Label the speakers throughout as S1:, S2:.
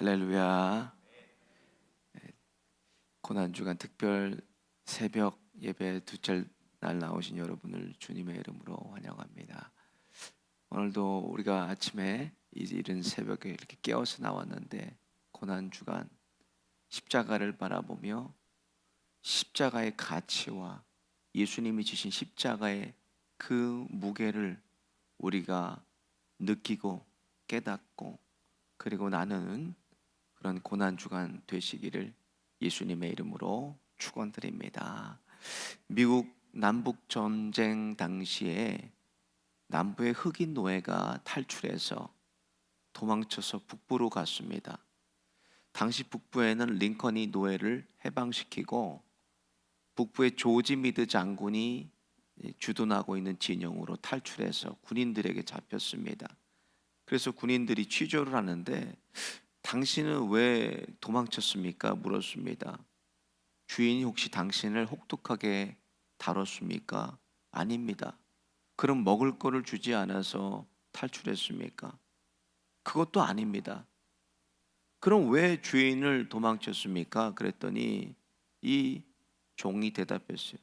S1: 할렐루야. 고난주간 특별 새벽 예배 둘째 날 나오신 여러분을 주님의 이름으로 환영합니다. 오늘도 우리가 아침에 이른 새벽에 이렇게 깨어서 나왔는데, 고난주간 십자가를 바라보며 십자가의 가치와 예수님이 지신 십자가의 그 무게를 우리가 느끼고 깨닫고, 그리고 나는 그런 고난주간 되시기를 예수님의 이름으로 축원드립니다. 미국 남북전쟁 당시에 남부의 흑인 노예가 탈출해서 도망쳐서 북부로 갔습니다. 당시 북부에는 링컨이 노예를 해방시키고, 북부의 조지 미드 장군이 주둔하고 있는 진영으로 탈출해서 군인들에게 잡혔습니다. 그래서 군인들이 취조를 하는데, 당신은 왜 도망쳤습니까? 물었습니다. 주인이 혹시 당신을 혹독하게 다뤘습니까? 아닙니다. 그럼 먹을 거를 주지 않아서 탈출했습니까? 그것도 아닙니다. 그럼 왜 주인을 도망쳤습니까? 그랬더니 이 종이 대답했어요.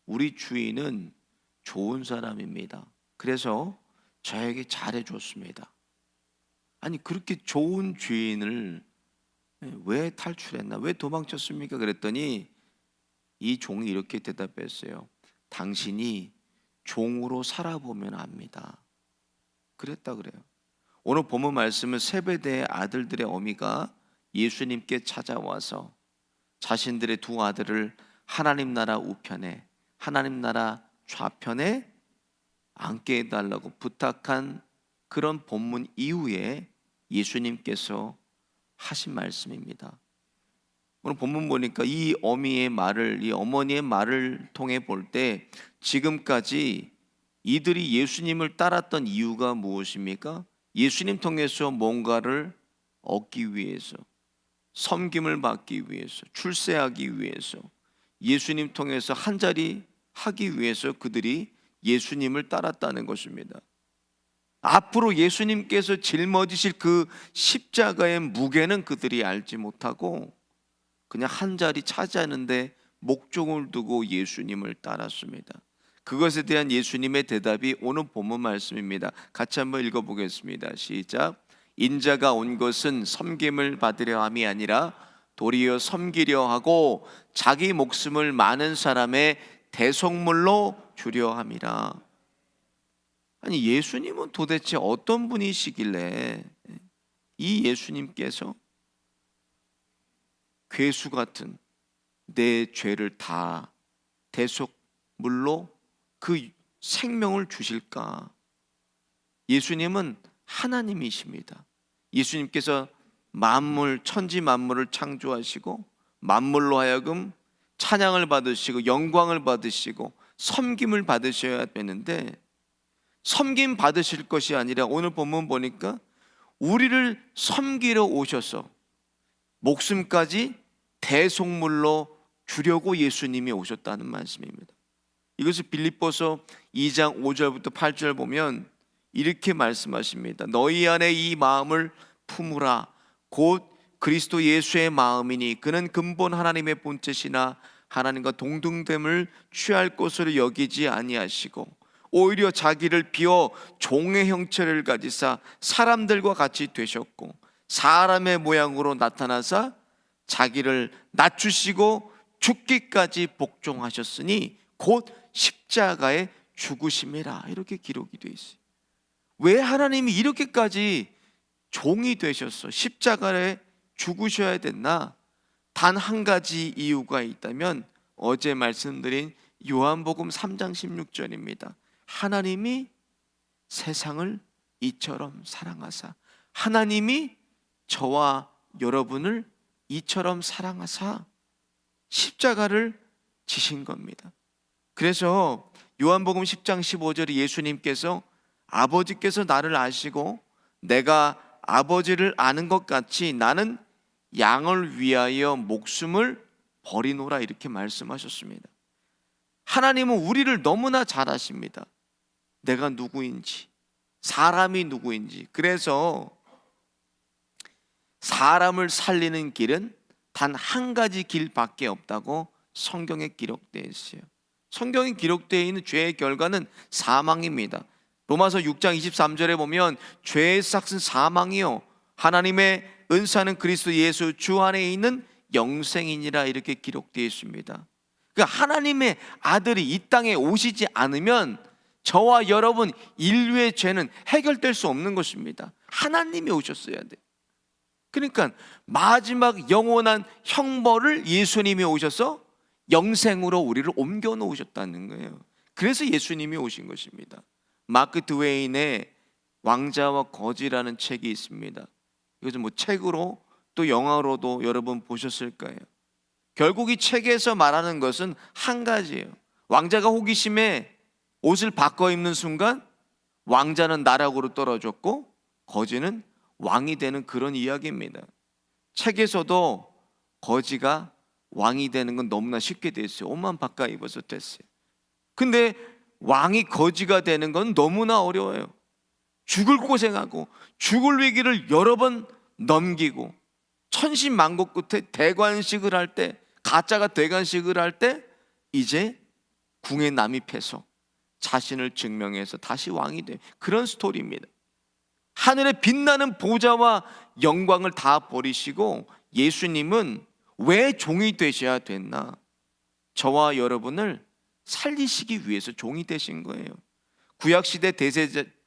S1: 우리 주인은 좋은 사람입니다. 그래서 저에게 잘해줬습니다. 아니, 그렇게 좋은 주인을 왜 탈출했나? 왜 도망쳤습니까? 그랬더니 이 종이 이렇게 대답했어요. 당신이 종으로 살아보면 압니다. 그랬다 그래요. 오늘 본문 말씀은 세베대의 아들들의 어미가 예수님께 찾아와서 자신들의 두 아들을 하나님 나라 우편에, 하나님 나라 좌편에 앉게 해달라고 부탁한 그런 본문 이후에 예수님께서 하신 말씀입니다. 오늘 본문 보니까 이 어미의 말을, 이 어머니의 말을 통해 볼 때 지금까지 이들이 예수님을 따랐던 이유가 무엇입니까? 예수님 통해서 뭔가를 얻기 위해서, 섬김을 받기 위해서, 출세하기 위해서, 예수님 통해서 한 자리 하기 위해서 그들이 예수님을 따랐다는 것입니다. 앞으로 예수님께서 짊어지실 그 십자가의 무게는 그들이 알지 못하고 그냥 한 자리 차지하는데 목적을 두고 예수님을 따랐습니다. 그것에 대한 예수님의 대답이 오늘 본문 말씀입니다. 같이 한번 읽어보겠습니다. 시작. 인자가 온 것은 섬김을 받으려 함이 아니라 도리어 섬기려 하고 자기 목숨을 많은 사람의 대속물로 주려 함이라. 아니, 예수님은 도대체 어떤 분이시길래 이 예수님께서 괴수 같은 내 죄를 다 대속물로 그 생명을 주실까? 예수님은 하나님이십니다. 예수님께서 만물, 천지 만물을 창조하시고 만물로 하여금 찬양을 받으시고 영광을 받으시고 섬김을 받으셔야 되는데, 섬김 받으실 것이 아니라 오늘 본문 보니까 우리를 섬기러 오셔서 목숨까지 대속물로 주려고 예수님이 오셨다는 말씀입니다. 이것을 빌립보서 2장 5절부터 8절 보면 이렇게 말씀하십니다. 너희 안에 이 마음을 품으라. 곧 그리스도 예수의 마음이니 그는 근본 하나님의 본체시나 하나님과 동등됨을 취할 것으로 여기지 아니하시고 오히려 자기를 비워 종의 형체를 가지사 사람들과 같이 되셨고 사람의 모양으로 나타나사 자기를 낮추시고 죽기까지 복종하셨으니 곧 십자가에 죽으심이라. 이렇게 기록이 되어 있어요. 왜 하나님이 이렇게까지 종이 되셔서 십자가에 죽으셔야 됐나? 단 한 가지 이유가 있다면 어제 말씀드린 요한복음 3장 16절입니다. 하나님이 세상을 이처럼 사랑하사, 하나님이 저와 여러분을 이처럼 사랑하사 십자가를 지신 겁니다. 그래서 요한복음 10장 15절에 예수님께서 아버지께서 나를 아시고 내가 아버지를 아는 것 같이 나는 양을 위하여 목숨을 버리노라, 이렇게 말씀하셨습니다. 하나님은 우리를 너무나 잘 아십니다. 내가 누구인지, 사람이 누구인지. 그래서 사람을 살리는 길은 단 한 가지 길밖에 없다고 성경에 기록되어 있어요. 성경에 기록되어 있는 죄의 결과는 사망입니다. 로마서 6장 23절에 보면 죄의 삭은 사망이요 하나님의 은사는 그리스도 예수 주 안에 있는 영생이니라 이렇게 기록되어 있습니다. 그러니까 하나님의 아들이 이 땅에 오시지 않으면 저와 여러분 인류의 죄는 해결될 수 없는 것입니다. 하나님이 오셨어야 돼요. 그러니까 마지막 영원한 형벌을 예수님이 오셔서 영생으로 우리를 옮겨 놓으셨다는 거예요. 그래서 예수님이 오신 것입니다. 마크 드웨인의 왕자와 거지라는 책이 있습니다. 이것은 뭐 책으로 또 영화로도 여러분 보셨을 거예요. 결국 이 책에서 말하는 것은 한 가지예요. 왕자가 호기심에 옷을 바꿔 입는 순간 왕자는 나락으로 떨어졌고 거지는 왕이 되는 그런 이야기입니다. 책에서도 거지가 왕이 되는 건 너무나 쉽게 됐어요. 옷만 바꿔 입어서 됐어요. 근데 왕이 거지가 되는 건 너무나 어려워요. 죽을 고생하고 죽을 위기를 여러 번 넘기고 천신만고 끝에 대관식을 할 때, 가짜가 대관식을 할 때 이제 궁에 남입해서 자신을 증명해서 다시 왕이 돼. 그런 스토리입니다. 하늘의 빛나는 보좌와 영광을 다 버리시고 예수님은 왜 종이 되셔야 됐나? 저와 여러분을 살리시기 위해서 종이 되신 거예요. 구약시대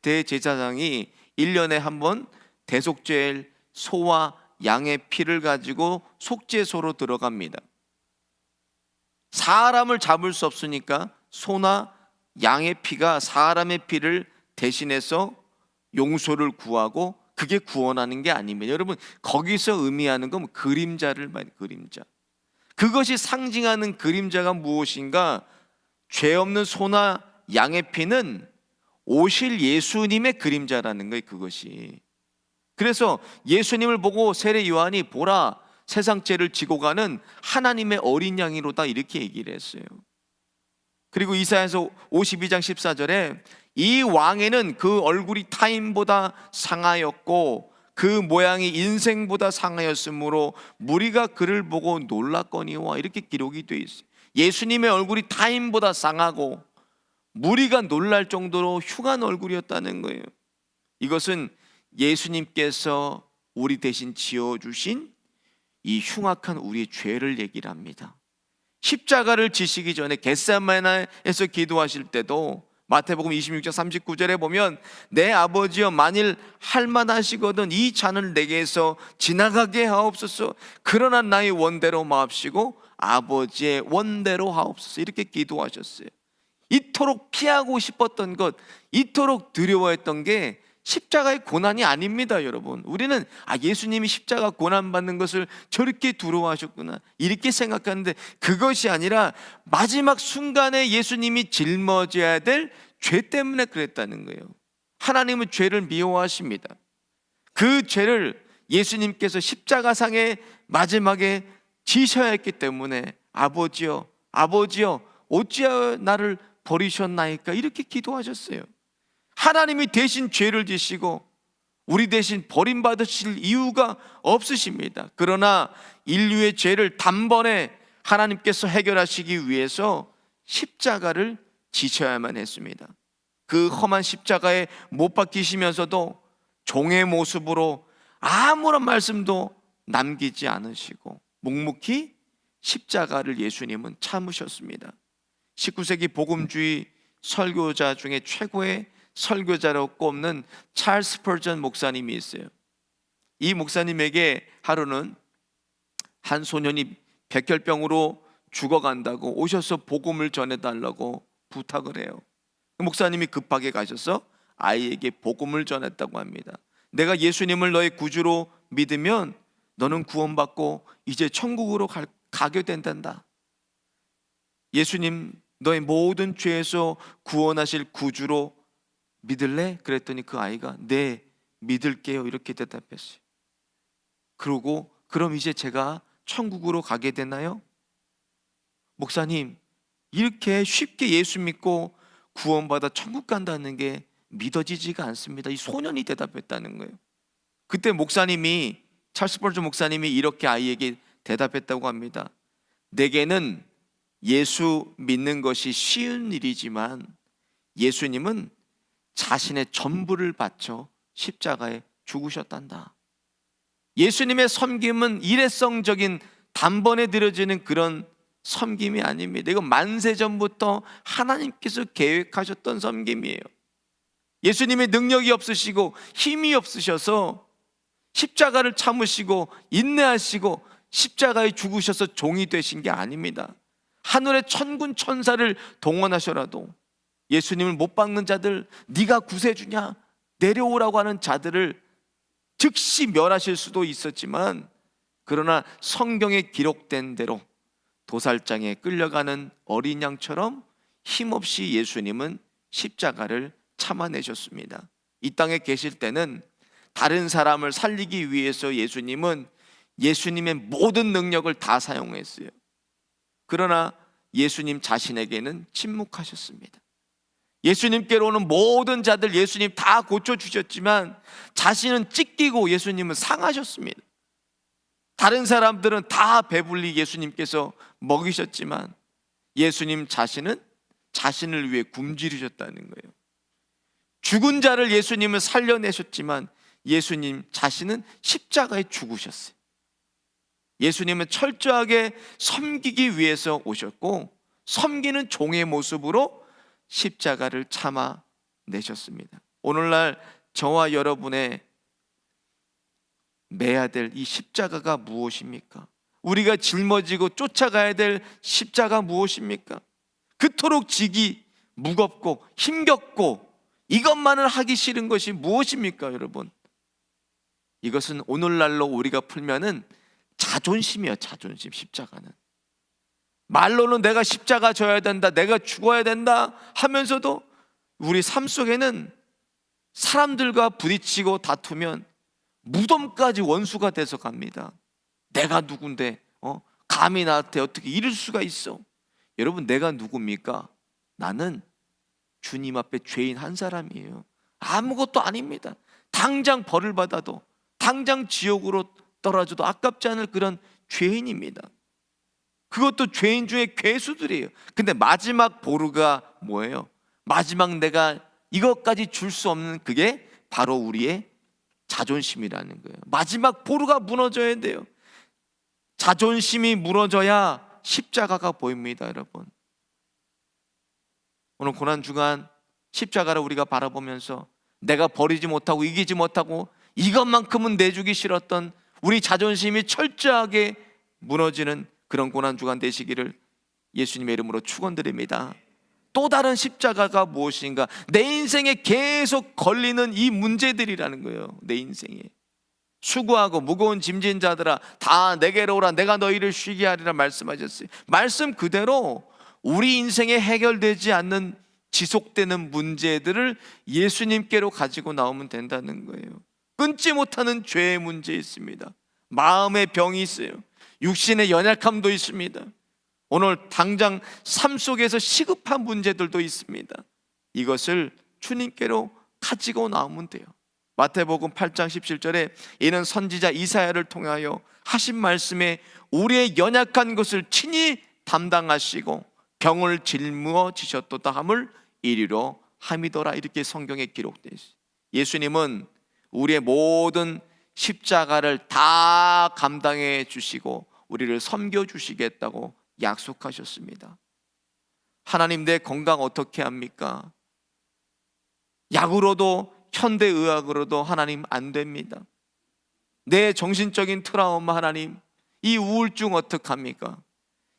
S1: 대제사장이 1년에 한 번 대속죄일 소와 양의 피를 가지고 속죄소로 들어갑니다. 사람을 잡을 수 없으니까 소나 양의 피가 사람의 피를 대신해서 용서를 구하고 그게 구원하는 게 아닙니다. 여러분 거기서 의미하는 건 그림자를 말해요. 그림자. 그것이 상징하는 그림자가 무엇인가? 죄 없는 소나 양의 피는 오실 예수님의 그림자라는 거예요. 그것이. 그래서 예수님을 보고 세례 요한이 보라 세상 죄를 지고 가는 하나님의 어린 양이로다 이렇게 얘기를 했어요. 그리고 이사야서 52장 14절에 이 왕에는 그 얼굴이 타인보다 상하였고 그 모양이 인생보다 상하였으므로 무리가 그를 보고 놀랐거니와 이렇게 기록이 되어 있어요. 예수님의 얼굴이 타인보다 상하고 무리가 놀랄 정도로 흉한 얼굴이었다는 거예요. 이것은 예수님께서 우리 대신 지어주신 이 흉악한 우리의 죄를 얘기를 합니다. 십자가를 지시기 전에 겟세마네에서 기도하실 때도 마태복음 26장 39절에 보면 내 아버지여 만일 할만하시거든 이 잔을 내게서 지나가게 하옵소서 그러나 나의 원대로 마옵시고 아버지의 원대로 하옵소서 이렇게 기도하셨어요. 이토록 피하고 싶었던 것, 이토록 두려워했던 게 십자가의 고난이 아닙니다. 여러분 우리는 예수님이 십자가 고난받는 것을 저렇게 두려워하셨구나 이렇게 생각하는데 그것이 아니라 마지막 순간에 예수님이 짊어져야 될 죄 때문에 그랬다는 거예요. 하나님은 죄를 미워하십니다. 그 죄를 예수님께서 십자가상에 마지막에 지셔야 했기 때문에 아버지여 아버지여 어찌하여 나를 버리셨나이까 이렇게 기도하셨어요. 하나님이 대신 죄를 지시고 우리 대신 버림받으실 이유가 없으십니다. 그러나 인류의 죄를 단번에 하나님께서 해결하시기 위해서 십자가를 지셔야만 했습니다. 그 험한 십자가에 못 박히시면서도 종의 모습으로 아무런 말씀도 남기지 않으시고 묵묵히 십자가를 예수님은 참으셨습니다. 19세기 복음주의 설교자 중에 최고의 설교자로 꼽는 찰스 스퍼전 목사님이 있어요. 이 목사님에게 하루는 한 소년이 백혈병으로 죽어간다고 오셔서 복음을 전해달라고 부탁을 해요. 목사님이 급하게 가셔서 아이에게 복음을 전했다고 합니다. 내가 예수님을 너의 구주로 믿으면 너는 구원받고 이제 천국으로 가게 된단다. 예수님 너의 모든 죄에서 구원하실 구주로 믿을래? 그랬더니 그 아이가 네 믿을게요 이렇게 대답했어요. 그러고 그럼 이제 제가 천국으로 가게 되나요? 목사님 이렇게 쉽게 예수 믿고 구원받아 천국 간다는 게 믿어지지가 않습니다. 이 소년이 대답했다는 거예요. 그때 목사님이 찰스 스펄전 목사님이 이렇게 아이에게 대답했다고 합니다. 내게는 예수 믿는 것이 쉬운 일이지만 예수님은 자신의 전부를 바쳐 십자가에 죽으셨단다. 예수님의 섬김은 일회성적인 단번에 드려지는 그런 섬김이 아닙니다. 이건 만세 전부터 하나님께서 계획하셨던 섬김이에요. 예수님의 능력이 없으시고 힘이 없으셔서 십자가를 참으시고 인내하시고 십자가에 죽으셔서 종이 되신 게 아닙니다. 하늘의 천군 천사를 동원하셔라도 예수님을 못 박는 자들, 네가 구세주냐 내려오라고 하는 자들을 즉시 멸하실 수도 있었지만, 그러나 성경에 기록된 대로 도살장에 끌려가는 어린 양처럼 힘없이 예수님은 십자가를 참아내셨습니다. 이 땅에 계실 때는 다른 사람을 살리기 위해서 예수님은 예수님의 모든 능력을 다 사용했어요. 그러나 예수님 자신에게는 침묵하셨습니다. 예수님께로 오는 모든 자들 예수님 다 고쳐주셨지만 자신은 찢기고 예수님은 상하셨습니다. 다른 사람들은 다 배불리 예수님께서 먹이셨지만 예수님 자신은 자신을 위해 굶주리셨다는 거예요. 죽은 자를 예수님은 살려내셨지만 예수님 자신은 십자가에 죽으셨어요. 예수님은 철저하게 섬기기 위해서 오셨고 섬기는 종의 모습으로 십자가를 참아내셨습니다. 오늘날 저와 여러분의 매야 될 이 십자가가 무엇입니까? 우리가 짊어지고 쫓아가야 될 십자가 무엇입니까? 그토록 지기 무겁고 힘겹고 이것만을 하기 싫은 것이 무엇입니까, 여러분? 이것은 오늘날로 우리가 풀면은 자존심이야, 자존심. 십자가는 말로는 내가 십자가 져야 된다, 내가 죽어야 된다 하면서도 우리 삶 속에는 사람들과 부딪히고 다투면 무덤까지 원수가 돼서 갑니다. 내가 누군데 감히 나한테 어떻게 이럴 수가 있어? 여러분, 내가 누굽니까? 나는 주님 앞에 죄인 한 사람이에요. 아무것도 아닙니다. 당장 벌을 받아도, 당장 지옥으로 떨어져도 아깝지 않을 그런 죄인입니다. 그것도 죄인 중에 괴수들이에요. 근데 마지막 보루가 뭐예요? 마지막 내가 이것까지 줄 수 없는 그게 바로 우리의 자존심이라는 거예요. 마지막 보루가 무너져야 돼요. 자존심이 무너져야 십자가가 보입니다, 여러분. 오늘 고난주간 십자가를 우리가 바라보면서 내가 버리지 못하고 이기지 못하고 이것만큼은 내주기 싫었던 우리 자존심이 철저하게 무너지는 그런 고난주간 되시기를 예수님의 이름으로 축원드립니다. 또 다른 십자가가 무엇인가? 내 인생에 계속 걸리는 이 문제들이라는 거예요. 내 인생에 수고하고 무거운 짐진 자들아 다 내게로 오라, 내가 너희를 쉬게 하리라 말씀하셨어요. 말씀 그대로 우리 인생에 해결되지 않는 지속되는 문제들을 예수님께로 가지고 나오면 된다는 거예요. 끊지 못하는 죄의 문제 있습니다. 마음의 병이 있어요. 육신의 연약함도 있습니다. 오늘 당장 삶 속에서 시급한 문제들도 있습니다. 이것을 주님께로 가지고 나오면 돼요. 마태복음 8장 17절에 이는 선지자 이사야를 통하여 하신 말씀에 우리의 연약한 것을 친히 담당하시고 병을 짊어 지셨도다 함을 이리로 함이더라, 이렇게 성경에 기록되어 있어요. 예수님은 우리의 모든 십자가를 다 감당해 주시고 우리를 섬겨 주시겠다고 약속하셨습니다. 하나님, 내 건강 어떻게 합니까? 약으로도 현대의학으로도 하나님 안 됩니다. 내 정신적인 트라우마 하나님, 이 우울증 어떡합니까?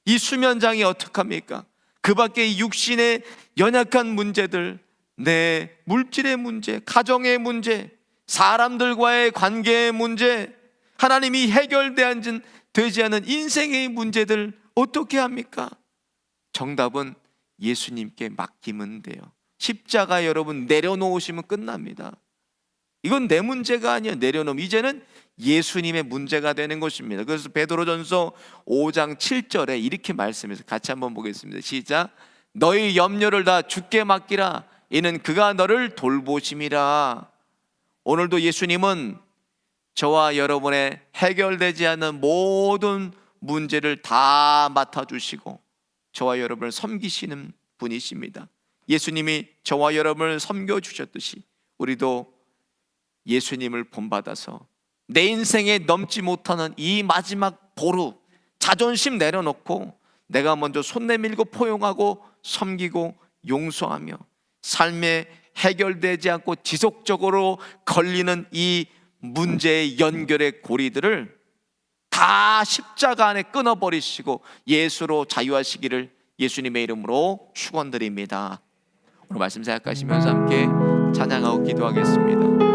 S1: 이 수면장애 어떡합니까? 그 밖에 이 육신의 연약한 문제들, 내 물질의 문제, 가정의 문제, 사람들과의 관계의 문제, 하나님이 해결되지 않은 인생의 문제들 어떻게 합니까? 정답은 예수님께 맡기면 돼요. 십자가 여러분 내려놓으시면 끝납니다. 이건 내 문제가 아니에요. 내려놓으면 이제는 예수님의 문제가 되는 것입니다. 그래서 베드로전서 5장 7절에 이렇게 말씀해서 같이 한번 보겠습니다. 시작. 너희 염려를 다 주께 맡기라. 이는 그가 너를 돌보심이라. 오늘도 예수님은 저와 여러분의 해결되지 않은 모든 문제를 다 맡아주시고 저와 여러분을 섬기시는 분이십니다. 예수님이 저와 여러분을 섬겨주셨듯이 우리도 예수님을 본받아서 내 인생에 넘지 못하는 이 마지막 보루, 자존심 내려놓고 내가 먼저 손 내밀고 포용하고 섬기고 용서하며 삶에 해결되지 않고 지속적으로 걸리는 이 문제의 연결의 고리들을 다 십자가 안에 끊어버리시고 예수로 자유하시기를 예수님의 이름으로 축원드립니다. 오늘 말씀 생각하시면서 함께 찬양하고 기도하겠습니다.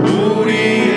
S2: 우리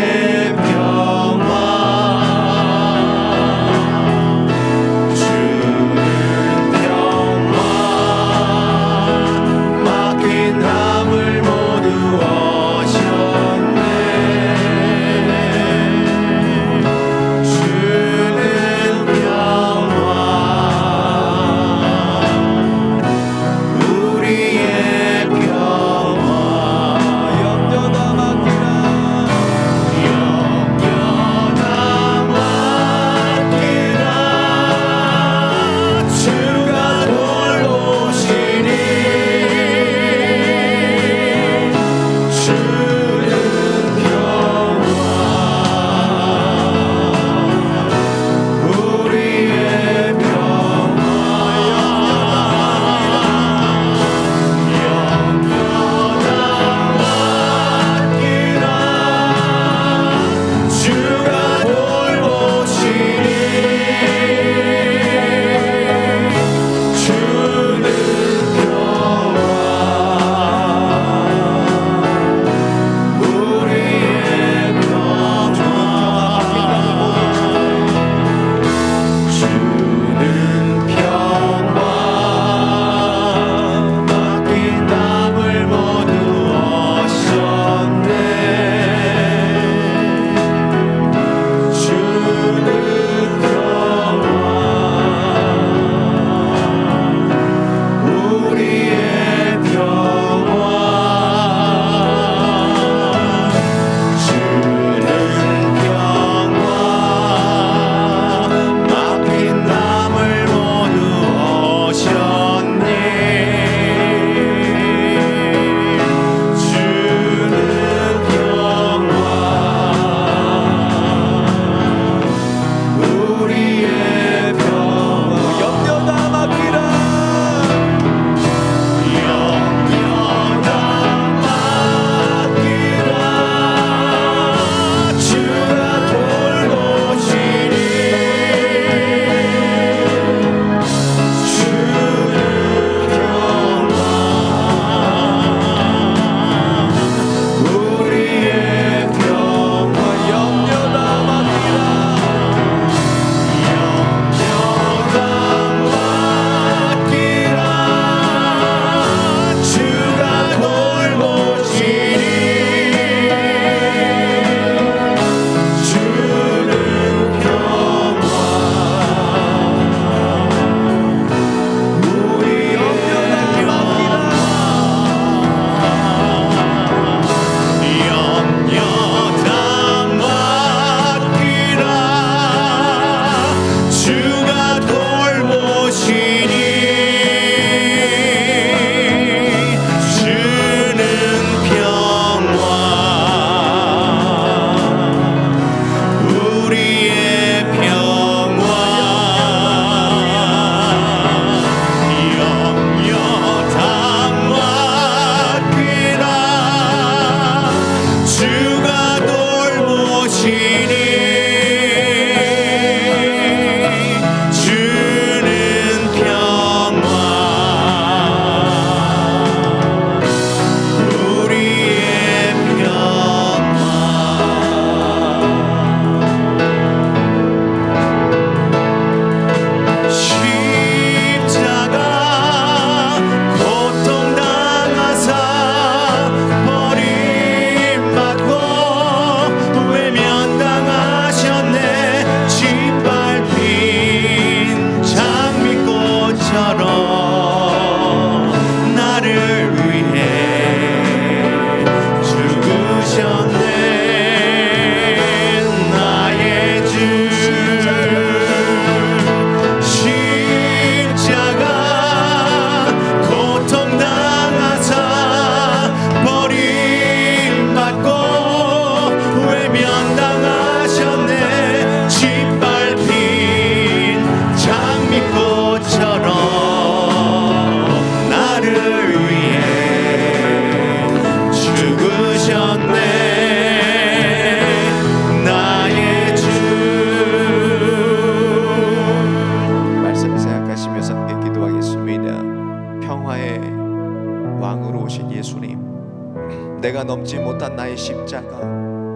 S1: 내가 넘지 못한 나의 십자가,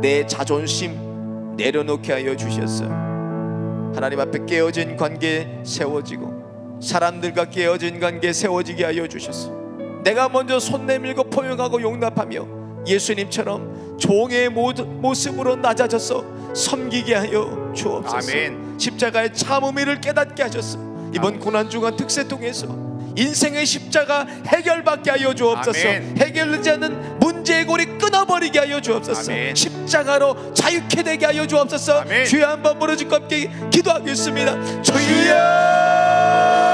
S1: 내 자존심 내려놓게 하여 주셨어. 하나님 앞에 깨어진 관계 세워지고 사람들과 깨어진 관계 세워지게 하여 주셨어. 내가 먼저 손 내밀고 포용하고 용납하며 예수님처럼 종의 모습으로 낮아져서 섬기게 하여 주옵소서.
S2: 아멘.
S1: 십자가의 참 의미를 깨닫게 하셨어. 이번 고난주간 특세 통해서 인생의 십자가 해결받게 하여 주옵소서.
S2: 아멘.
S1: 해결되지 않는 문제의 고리 끊어버리게 하여 주옵소서.
S2: 아멘.
S1: 십자가로 자유케 되게 하여 주옵소서.
S2: 아멘.
S1: 주여 한번 부르짖고 함께 기도하겠습니다. 주여